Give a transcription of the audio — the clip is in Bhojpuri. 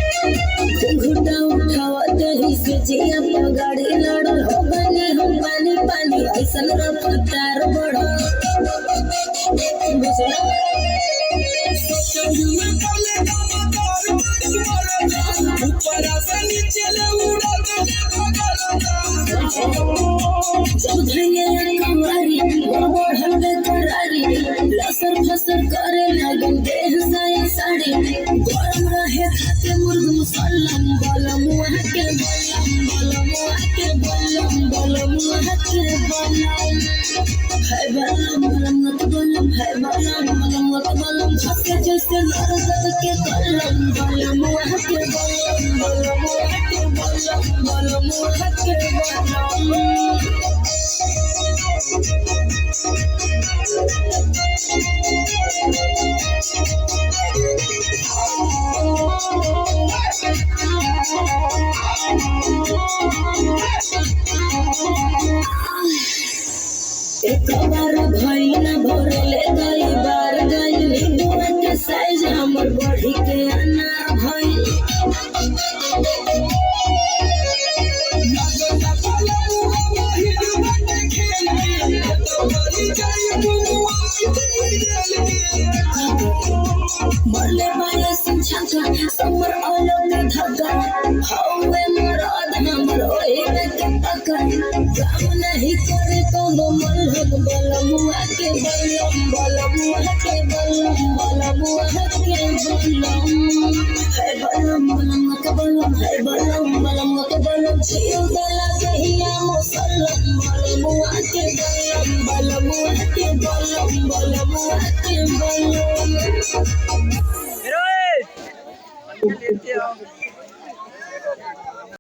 घुटा उठावत ही से जिया गाड़ी लड़ल हो गने हम पानी पानी ऐसन रफ्तार बढ़ल जब धैया कवारी बढ़ल बेकरारी लसर फसर करे लागल देह साया साड़ी गरम रहे खाते मुर्ग मुसल्लम बलम के बलम के बलम के बलम है बलम के बलम है बलम के बलम धक्के जैसे नरगद के बलम के बलम के बलम के बलम एक बार भइल भरले कई बार गइल बुआ के साइज हमर बढ़ी के आना भइल मरले बाले संछाका समर अलग धगा हवे मरद हमर ओए में टका काम नहीं करे कोनो मलहक बलमुआ के बलम के बलम के बलम है बलम के बलम है बलम के बलम छियो गला कहिया मुसल्लम बलमुआ के बलम के बलम Heroes!